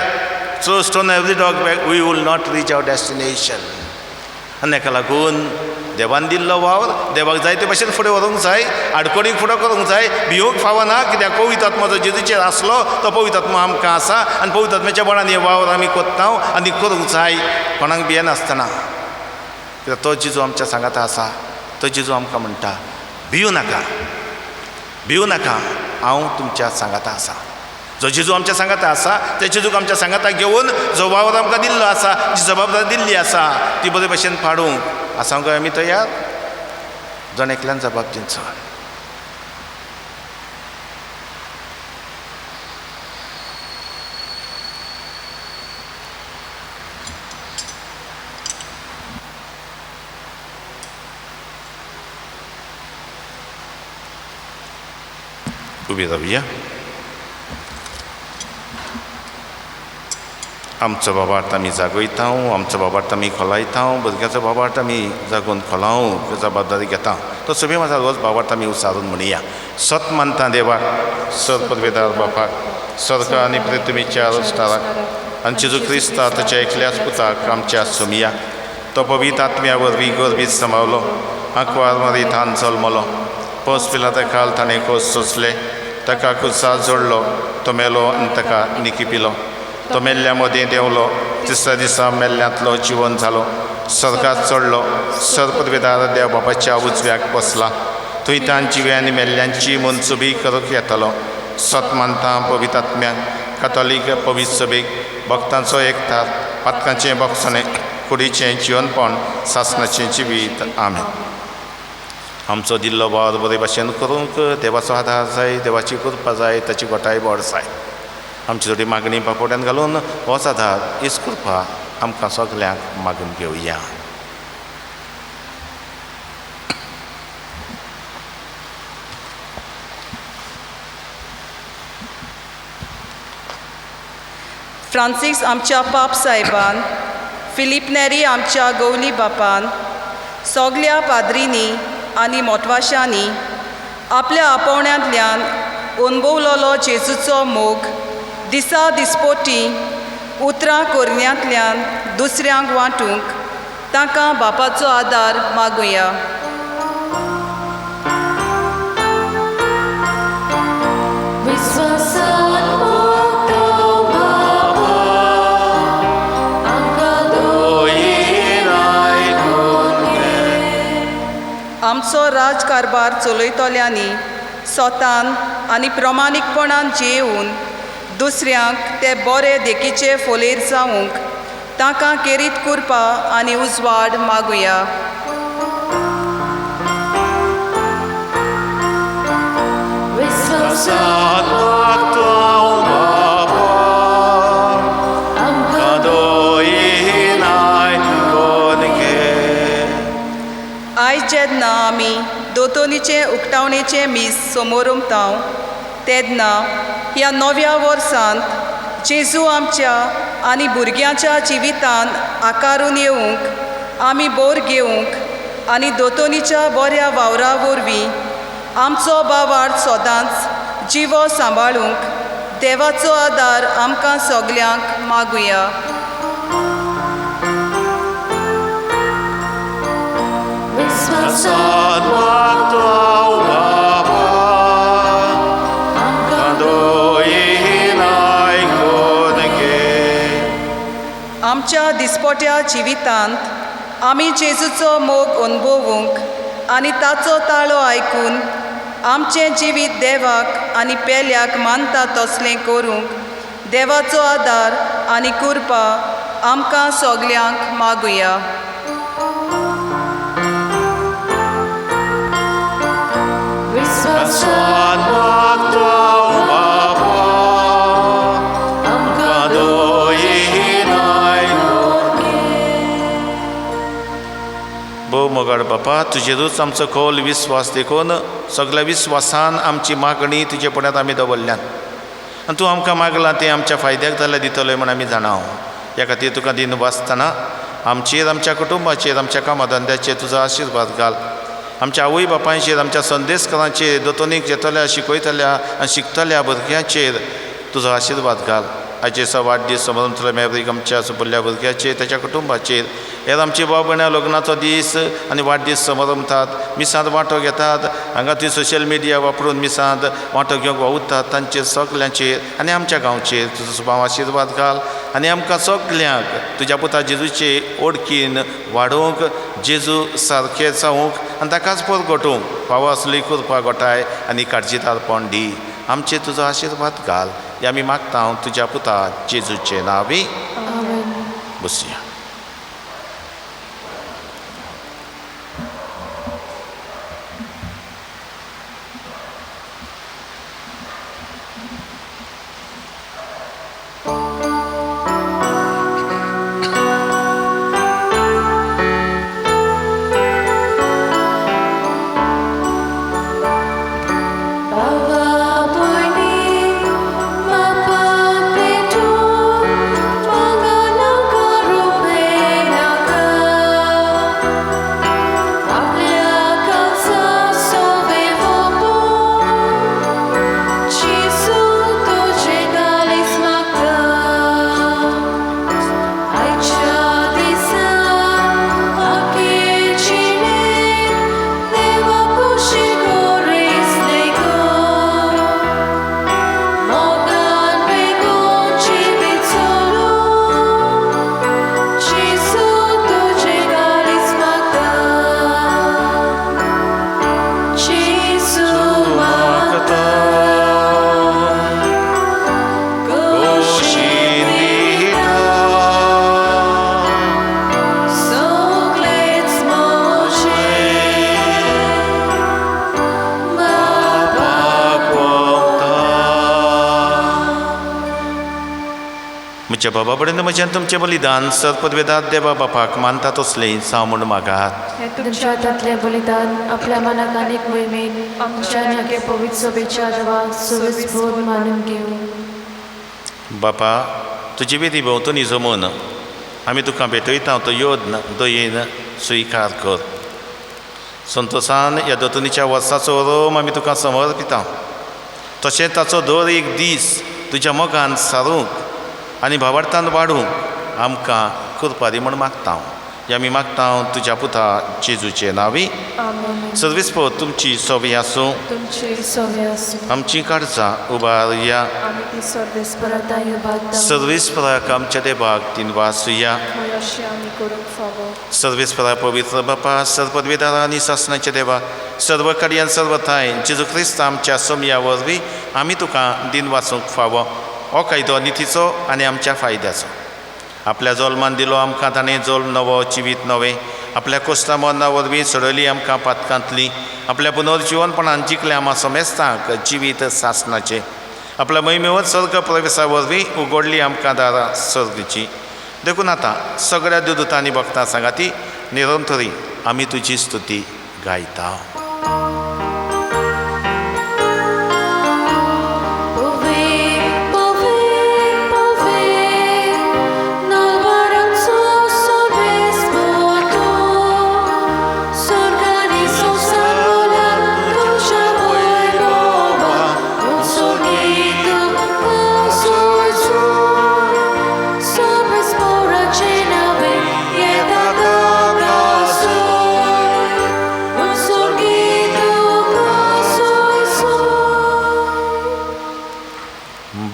throw stone every dog back we will not reach our destination आनी हेका लागून देवान दिल्लो वावर देवाक जायते भाशेन फुडें व्हरूंक जाय आडकोडीक फुडें करूंक जाय भिवूंक फावना कित्याक पवित्र आत्मा जो जेजूचेर आसलो तो पवित्र आत्मा आमकां आसा आनी पवित्र आत्म्याच्या बळान हे वावर आमी कोत्ता आनी करूंक जाय कोणाक भियेनासतना कित्याक तो जेजू आमच्या सांगाता आसा तो जेजू आमकां म्हणटा भिवू नाका हांव तुमच्या सांगाता आसा जो जेजू आमच्या सांगात आसा त्या जेजूक आमच्या सांगाता घेवन जो वावर आमकां दिल्लो आसा जी जबाबदारी दिल्ली आसा ती बरे भशेन पाडूंक आसांक आमी तयार जण एकल्यान जबाब दिवचो. उबी रावया. आमचो बाबार्थ आमी जागयता, आमचो बाबार्थ आमी खोलायता, भुरग्याचो बाबार्थ आमी जागोवन खोलावंक जबाबदारी घेता. तो सगळे माझा रोज बाबार्थ आमी उसारून म्हणया. सत मानता देवाक, सत पदवेदार बापाक, स्वर्ग आनी पृथ्वीच्या रोस्टाराक आनी जेजू क्रिस्ता ताच्या एकल्याच पुताक आमच्या सुमियाक, तो पवित्र आत्म्या वरवीं गर्भीत सांबाळलो, आंकवार मारीत हान जल्मलो, पोस पिलाता काल ताणें खोस सोंसले, ताका कुसार जोडलो, तो मेलो आनी ताका निकिपिलो, तो मेल्ल्या मदीं देंवलो, तिसऱ्या दिसा मेल्ल्यांतलो जिवन जालो, स्वर्गात चडलो, सर्पदवेदार देव बापाच्या उजव्याक बसला, थंय तांची जिव्या आनी मेल्ल्यांची मनसुबी करूंक येतलो. सत मानता पवित्र आत्म्याक, कातोलीक पवित्र सभेक, भक्तांचो एकठार, पातकांचें भक्षणें, कुडीचें जिवनपण, सासणाचें जिवीत. आमेन. आमचो दिल्लो वावर बरे भाशेन करूंक देवाचो आदार जाय, देवाची कृपा जाय, ताची गोठाय व्हड जाय. आमची थोडी मागणी पापोड्यान घालून होच आदार, हीच कृपा आमकां सगल्यांक मागून घेवया. फ्रांसीस आमच्या पाप साहेबान, फिलीप नेरी आमच्या गवली बापान, सगल्या पाद्रींनी आनी मोटवाशांनी आपल्या आपोवण्यांतल्यान अणभवलोलो जेजूचो मोग दिसा दिसपोटी उतरां कोरण्यांतल्यान दुसऱ्यांक वांटूंक ताका बापाचो आदार मागुया. आमचो राजकारबार चलयतल्यांनी स्वतान आनी प्रमाणीकपणान जेवून दुसऱ्यांक ते बरे देखीचे फोलेर जावंक ताका केरीत कुरपा आनी उजवाड मागुया. आयज जेन्ना आमी दोतोनीचे उक्तावणेचे मीस समोर उमताव तेन्ना ह्या नव्या वर्सांत जेजू आमच्या आनी भुरग्यांच्या जिवितान आकारून येवंक आमी बोर घेवंक आनी दोतोनीच्या बऱ्या वावरा वरवीं आमचो बाबार्थ सदांच जिवो सांबाळूंक देवाचो आदार आमकां सगल्यांक मागुया. आमच्या दिसपोट्या जिवितांत आमी जेजूचो मोग अणभवूंक आनी ताचो ताळो आयकून आमचें जिवीत देवाक आनी पेल्याक मानता तसलें करूंक देवाचो आदार आनी कृपा आमकां सगल्यांक मागुया. भोव मोगाळ बापा, तुजेरूच आमचो खोल विस्वास देखून सगळ्या विस्वासान आमची मागणी तुजे पुण्यात आमी दवरल्यात आनी तूं आमकां मागलां तें आमच्या फायद्याक जाल्यार दितलें म्हण आमी जाणाव. ह्या खातीर तुका दिन वाचतना आमचेर, आमच्या कुटुंबाचेर, आमच्या कामाधंद्याचेर तुजो आशिर्वाद घाल. आमच्या आवय बापायचेर, आमच्या संदेशकारांचेर, दोतोनीक जेतल्या, शिकयतल्या आनी शिकतल्या भुरग्यांचेर तुजो आशिर्वाद घाल. आयचेर वाडदीस समोर मेवरीक आमच्या सुपुल्ल्या भुरग्याचेर, ताच्या कुटुंबाचेर, हेर आमची भाव भयणां लग्नाचो दीस आनी वाडदीस समोर रमतात, मिसांत वांटो घेतात, हांगा ती सोशल मिडिया वापरून मिसांत वांटो घेवंक वावुरतात, तांचेर सगल्यांचेर आनी आमच्या गांवचेर तुजो सुभाव आशिर्वाद घाल आनी आमकां सगल्यांक तुज्या पुता जेजूचे ओळखीन वाडोवंक, जेजू सारकें जावंक आनी ताकाच परगटूंक फावो आसली कृपा गोठाय आनी काळजीदारपण दी. आमचेर तुजो आशिर्वाद घाल. हे आमी मागता तुज्या पुता जेजूचे नांवी. आमेन. बसया. म्हज्या बाबा कडेन म्हज्यान तुमचें बलिदान सत्पदवेदार देवा बापाक मानता तसलें जावं म्हूण मागात. तुमच्या हातांतलें बलिदान आपल्या मनाक आनीक मोहिमेन आमच्या ह्या पवित्र सभेच्या देवाक सुविस्फोट मानून घेवं. बापा तुजी विधी भोंवतणी जमून आमी तुका भेटयता तो योद दयेन स्विकार कर. संतोशान ह्या दोतोनीच्या वर्साचो रोम आमी तुका समर्पिता. तशेंच ताचो दर एक दीस तुज्या मोगान सारूंक आनी भावार्थान वाडूंक आमकां करपारी म्हूण मागता. हे आमी मागता तुज्या पुता जेजूचे नांवी. आमेन. सर्विस्फोट तुमची सोबी आसूं. तुमची सवय आसूं. आमची काळजां उबारया. आमी ती सर्वेस्परताय उबारता. सर्वेस्पराक आमच्या देवाक तिनवासुया. अशें आमी करूंक फावो. सर्वेस्परा पवित्र बापा सर्पदवेदार आनी सासणाचे देवा सर्व कार्यान सर्वथाय जेजू क्रिस्त आमच्या सोमया वरवीं आमी तुका दिन वाचूंक फावो. हो कायदो नितीचो आनी आमच्या फायद्याचो. आपल्या जल्मान दिलो आमकां ताणें जल्म नवो जिवीत नवें आपल्या कोश्टा मरणा वरवीं सोडली आमकां पातकांतली. आपल्या पुनर्जिवनपणान जिखले आमा समेस्तांक जिवीत सासणाचें. आपल्या महिमेवर सर्ग प्रवेशा वरवीं उगडली आमकां दारां सर्गीची. देखून आतां सगळ्या दूतांनी भक्तां सांगाती निरंतरी आमी तुजी स्तुती गायता.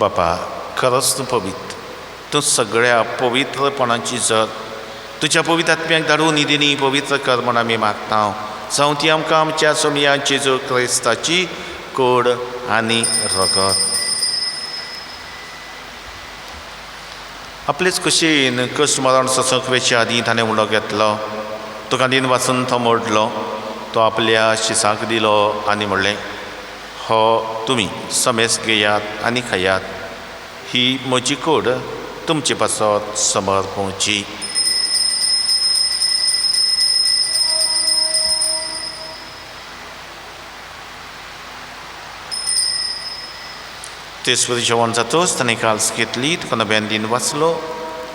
बापा खरोच तूं पवित्र. तूं सगळ्या पवित्रपणाची जर तुज्या पवित्र आत्म्याक धाडून निधीनी पवित्र कर म्हूण आमी मागता. जावं ती आमकां आमच्या सोमया जेजू क्रिस्ताची कोड आनी रगत. आपलेच कुशीन कश्ट मरण सोंसूंक वेचे आदीं ताणें उडो घेतलो. तुका दिन वाचून तो मोडलो. तो आपल्या शिसांक दिलो आनी म्हणलें हो तुमी समेस घेयात आनी खायात. ही म्हजी कूड तुमचे पासत समर्पवची. तेसवर जेवण जातोच ताणें काल्स घेतली तुका नव्यान दिन वाचलो.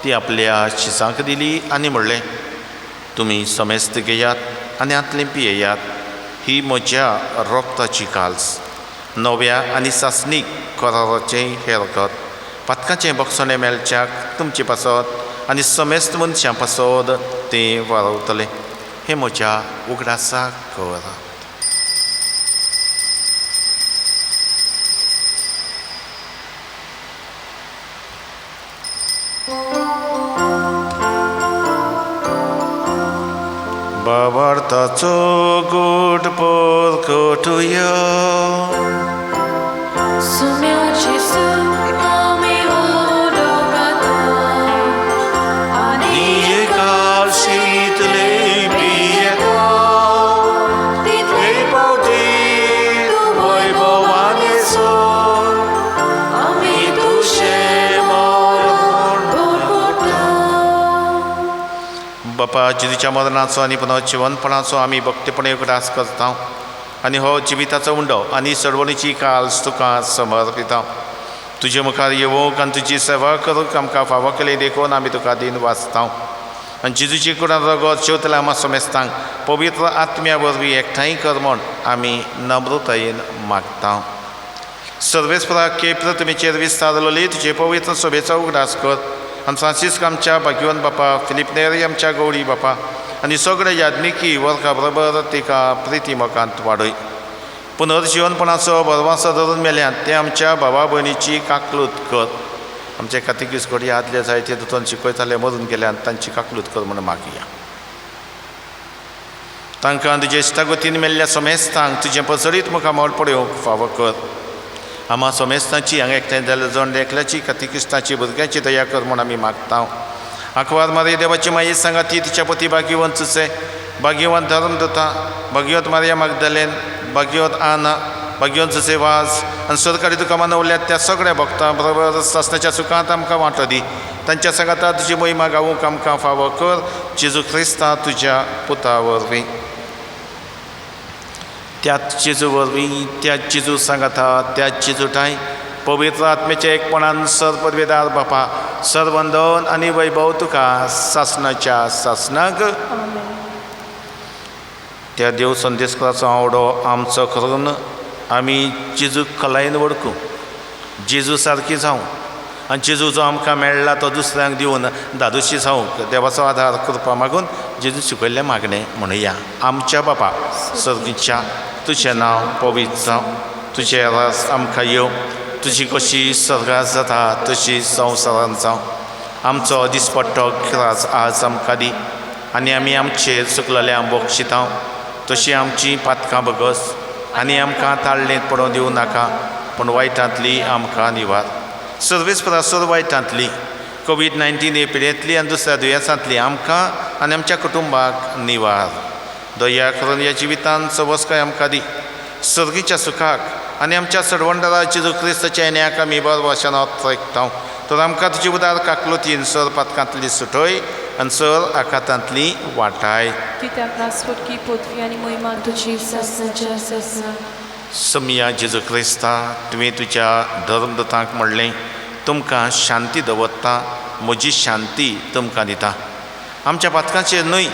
ती आपल्या शिसांक दिली आनी म्हणलें तुमी समेस्त घेयात आनी आतलें पियेयात. ही म्हज्या रोगताची काल्स नव्या आनी सासणीक कराराचें हें रगत. पातकाचें बक्षणें मेलच्याक तुमचे पासत आनी समेस्त मनशां पासत तें वारवतलें. हें म्हज्या उगडासाक कर. बाबार्थाचो गोड पोर कोटुया. सुम्या जेजू बापा जिजूच्या मरणाचो आनी पुनर्जिवनपणाचो आमी भक्तीपणे उगडास करता आनी हो जिविताचो उंडो आनी सडवणीची काल्स तुका समर्पिता. तुजे मुखार येवंक आनी तुजी सेवा करूंक आमकां फावो केले देखून आमी तुका दिन वाचता आनी जिजूची कुडार रगत शेवतल्या आमा समेस्तांक पवित्र आत्म्या वरवीं एकठांय कर म्हूण आमी नम्रतायेन मागता. सर्वेस्परा केप्र तुमचेर विस्तारलोली तुजे पवित्र सभेचो उगडास कर आनी फ्रांसीस आमच्या भाग्यवन बापा, फिलीप नेरी आमच्या गवळी बापा आनी सगळे याज्ञिकी वर्गा बरोबर तिका प्रिती मोगांत वाडय. पुनर्जिवनपणाचो भरवंसो धरून मेल्यात ते आमच्या भावा भयणीची काकलूत कर. आमचे कातिकिस्कोडी आदले जायते दोतोन शिकयताले मरून गेल्यात तांची काकलूत कर म्हूण मागया. तांकां तुजे इश्टागतीन मेल्ल्या समेस्तांक तुजें पसरीत मुखार मोल पळोवंक फावो कर. आमा समेस्तांची हांगा एकठांय जाल्ल्या जोंड एकल्याची कातिकिस्तांची भुरग्यांची दया कर म्हूण आमी मागता. आंकवार मारये देवाची माये सांगा ती तिच्या पती भाग्यवंत चुचे, भाग्यवंत धर्मदूता, भाग्यवंत मारिया मागदलेन, भाग्यवंत आना, भाग्यवंत चुचे वाज आनी सरकारी तुका मानवल्यात त्या सगळ्या भक्तां बरोबर सासणाच्या सुखांत आमकां वांटो दी. तांच्या सांगाता तुजी महिमा गावूंक आमकां फावो कर. जेजू क्रिस्ता तुज्या पुता वरवीं, त्याच जेजू वरवीं, त्याच जेजू सांगाता, त्याच जेजूटाय पवित्र आत्म्याच्या एकपणान सरपदवेदार बापा सरवंदन आनी वैभव तुका सासणाच्या सासणाक. त्या देव संदेशकाराचो आवडो आमचो करून आमी जेजूक खोलायेन वळखूं, जेजू सारकी जावं आनी जेजू जो आमकां मेळ्ळा तो दुसऱ्यांक दिवन दादोशी जावंक देवाचो आदार करपा मागून जेजू शिकयल्लें मागणें म्हणुया. आमच्या बापा सर्गीच्या तुजें नांव पवित्र जावं, तुजें रास आमकां येवं, तुजी कशी सर्गांत जाता तशी संवसारांत जावं. आमचो दिसपट्टो खिरास आज आमकां दी आनी आमी आमचेर चुकलेल्यांक बक्षिता तशी आमची पातकां बगस आनी आमकां ताळणेंत पडोवं दिवं नाका पूण वायटांतली आमकां निवार. सर्वेस्परा सर वायटांतली कोवीड-19 हे पिडेंतली आनी दुसऱ्या दुयेंसांतली आमकां आनी आमच्या कुटुंबाक निवार. दया करून ह्या जिवितांत सवस्काय आमकां दी. सर्गीच्या सुखाक आनी आमच्या सडवंडरा जेजू क्रिस्ताच्या येण्याक आमी बरभाशेन ऐकता. तर आमकां तुजी उदार काकलुतीन सर पातकांतली सुटय आनी सर आकांतांतली वाटाय. कित्याक नासपटकी पदवी आनी महिमा तुजी सासणाच्या सासणा. सम्या जेजू क्रिस्ता तुवें तुज्या धर्मदूतांक म्हणलें तुमकां शांती दवरता, म्हजी शांती तुमकां दिता. आमच्या पातकांचेर न्हय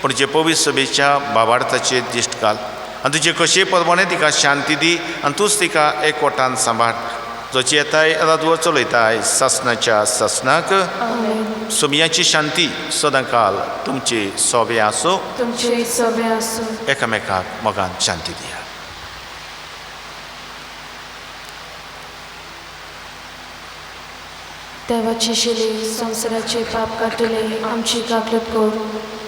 पूण जे पवित्र सभेच्या भावार्थाचेर दिश्ट घाल आनी तुजे कशेय परमणे तिका शांती दी आनी तूंच तिका एकवटान सांबाळ. जोची येताय राजवट चलयताय सासणाच्या सासणाक. सोमयाची शांती सदांकाल तुमचे सोबे आसूं. तुमचे सोबे आसूं. एकामेकाक मोगान शांती दिया. देवाची शिली संवसाराचे पाप काडटले आमची काकलूत कोर.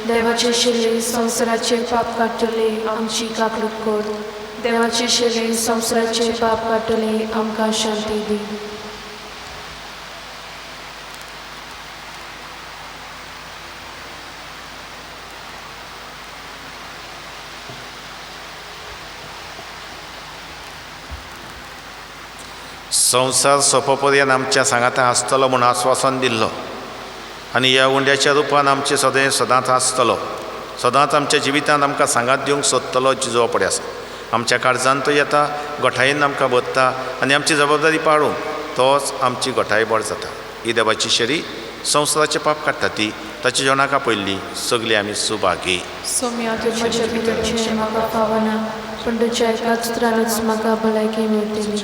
देवाची शिली संवसाराचे पाप काडटले आमची काकलूत कोर. देवाची शिली संवसाराचे पाप काडटले आमकां शांती दी. संवसार सोंपोपर्यंत आमच्या सांगाता आसतलो म्हूण आस्वासन दिल्लो आनी ह्या उंड्याच्या रुपान आमचे सदांच आसतलो. सदांच आमच्या जिवितांत आमकां सांगात दिवंक सोदतलो जिजो पडे आसा. आमच्या काळजांत तो येता, गोठायेन आमकां बदता आनी आमची जबाबदारी पाळूंक तोच आमची गोठाय बळ जाता. ही देवाची शेरी संवसाराचे पाप काडटा ती ताच्या जेवणाक पयली सगळीं आमी सुभागी. सोम्या तुझ्या भितरचें म्हाका फावना पूण तुज्या एकाच उतरानूच म्हाका भलायकी मेळटली.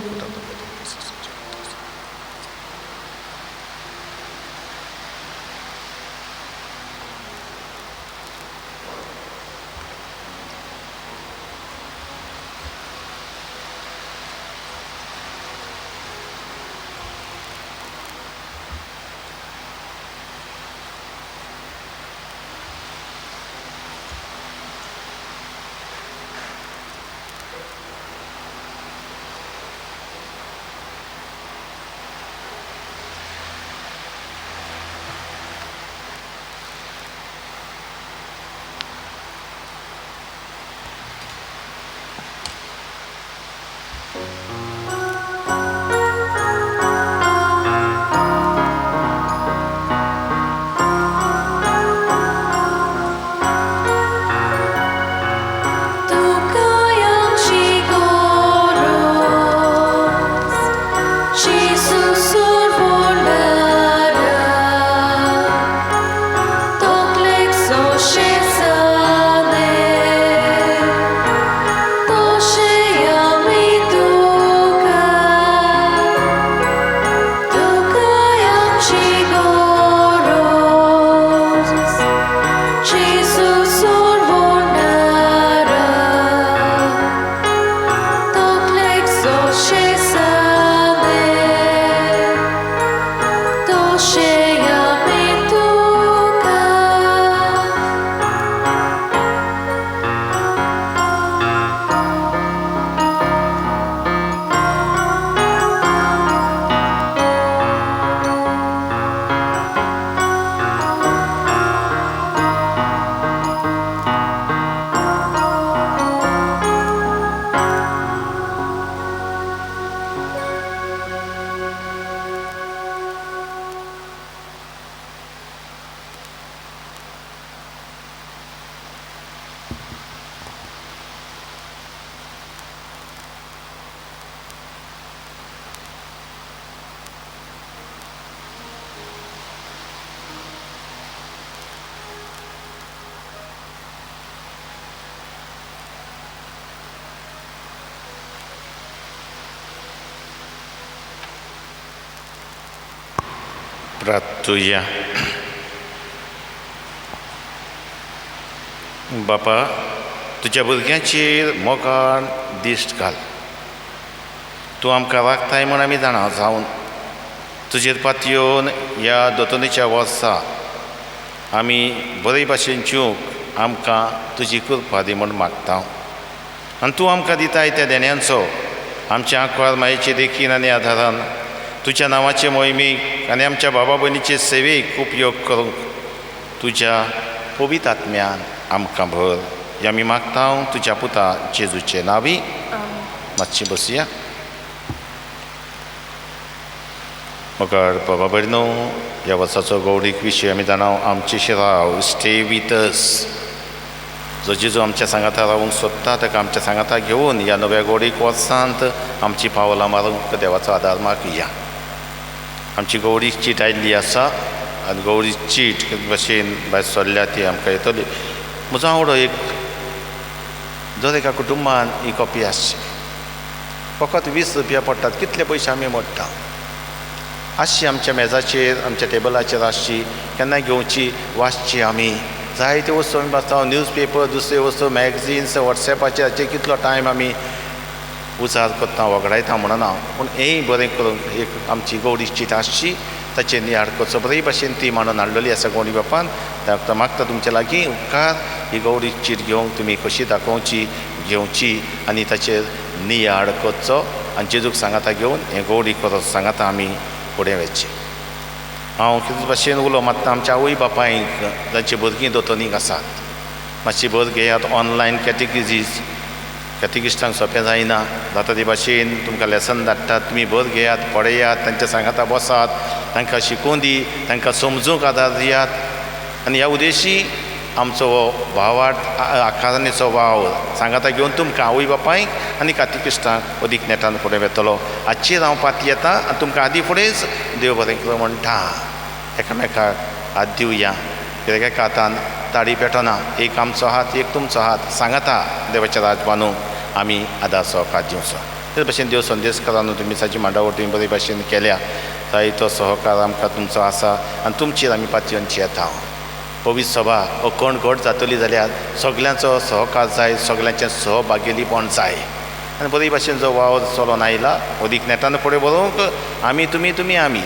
प्रार्थुया. बापा, तुज्या भुरग्यांचेर मोगान दिश्ट घाल. तूं आमकां राखताय म्हूण आमी जाणा जावन तुजेर पातयेवन ह्या दोतोनीच्या वर्सा आमी बरे भाशेन जिवंक आमकां तुजी कृपा दी म्हूण मागता. आनी तूं आमकां दिताय त्या देण्यांचो आमच्या आंकवार मायेचे देखीन आनी आदारान तुज्या नांवाचे मोहिमेक आनी आमच्या भावा भयणीचे सेवेक उपयोग करूंक तुज्या पवित्र आत्म्यान आमकां भर. हें आमी मागता तुज्या पुता जेजूचे नांवी. मातशी बसया. मोगाळ बाबा भयणो, ह्या वर्साचो गौरीक विशय आमी जाणा आमचे शिराव स्टे विथ अस. जो जेजू आमच्या सांगाता रावूंक सोदता ताका आमच्या सांगाता घेवन ह्या नव्या गौरीक वर्सांत आमची पावलां मारूंक देवाचो आदार मागया. आमची गौरीक चीट आयिल्ली आसा आनी गौरी चीट भाशेन भायर सरल्या ती आमकां येतली. म्हजो आवडो एक जर एका कुटुंबान ही कॉपी आसची, फकत 20 रुपया पडटात. कितले पयशे आमी मोडटा. आसची आमच्या मेजाचेर आमच्या टेबलाचेर आसची, केन्नाय घेवची वाचची. आमी जायत्यो वस्तू आमी वाचता. न्यूज पेपर, दुसरे वस्तू, मॅगझिन्स, वॉट्सॅपाचेर हाचेर कितलो टायम आमी उजार करता, वगडायता म्हणना. पूण हेंय बरें करून एक आमची गौरी चीट आसची, ताचेर नियाळ करचो. बरे भाशेन ती मांडून हाडलेली आसा गौरी बापान. ताका मागता तुमचे लागीं उपकार ही गौरी चीट घेवंक तुमी कशी दाखोवची, घेवची आनी ताचेर नियाळ करचो. आनी जेजूक सांगाता घेवन हें गौरी करत सांगाता आमी फुडें वचचें. हांव कितें भाशेन उलो मागता आमच्या आवय बापायक जांची भुरगीं दोतोनीक आसात. मातशी भर घेयात. ऑनलायन कॅटेकिस्टांक सोंपें जायना. जाता ते भाशेन तुमकां लेसन धाडटात, तुमी भर घेयात, पळयात, तांच्या सांगाता बसात, तांकां शिकोवन दी, तांकां समजूंक आदार दियात. आनी ह्या उद्देशी आमचो हो भावार्थ आकारणेचो वाव सांगाता घेवन तुमकां आवय बापायक आनी कातिकिस्टांक अदीक नेटान फुडें वेतलो. आजचेर हांव पात येता आनी तुमकां आदी फुडेंच देव बरें करूं म्हणटा. एकामेकाक हात दिवया. कित्याक एका हातान ताळी पेटना. एक आमचो हात, एक तुमचो हात. सांगाता देवाचें राज बांदूंक आमी आदार सहकार दिवचो. ते भाशेन देव संदेश करा न्हू तुमी ताची मांडावळ तुमी बरे भाशेन केल्या. जायतो सहकार आमकां तुमचो आसा आनी तुमचेर आमी पातयेवनची येता. पवित्र सभा अखंड घट जातली जाल्यार सगल्यांचो सहकार जाय, सगल्यांचें सहभागिलीपण जाय. आनी बरे भाशेन जो वावर चलोन आयला अदीक नेटान फुडें व्हरूंक आमी तुमी आमी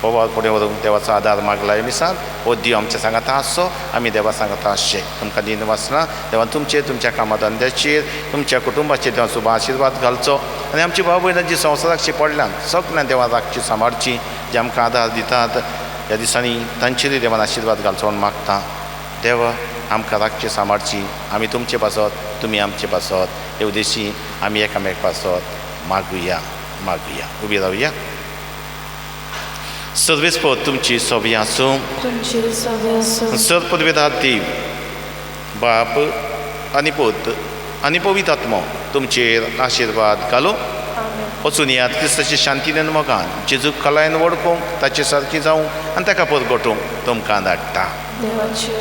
हो वावर फुडें व्हरूंक देवाचो आदार मागला. मिसान हो देव आमच्या सांगाता आसचो, आमी देवा सांगाता आसचें. तुमकां दिन वाचना देवान तुमचेर, तुमच्या कामाधंद्याचेर, तुमच्या कुटुंबाचेर देवान शुभ आशिर्वाद घालचो. आनी आमची भाव भयणां जी संवसाराक पडल्यात सगळ्यांक देवान राखची, सांबाळची. जे आमकां आदार दितात ह्या दिसांनी तांचेरूय देवान आशिर्वाद घालचो म्हूण मागता. देव आमकां राखची, सांबाळची. आमी तुमचे पासत, तुमी आमचे पासत. हे उद्देशी आमी एकामेक पासत मागुया. उबी रावया. सर्वेस्पर तुमची सोबी आसूं. सर पदवेदार देव बाप आनी पुत आनी पवित्र आत्मो तुमचेर आशिर्वाद घालो. वचून यात क्रिस्ताची शांतीन मोगान जेजूक कलायन वळखूंक, ताचे सारकी जावंक आनी ताका परगटूंक तुमकां धाडटा. देवाचे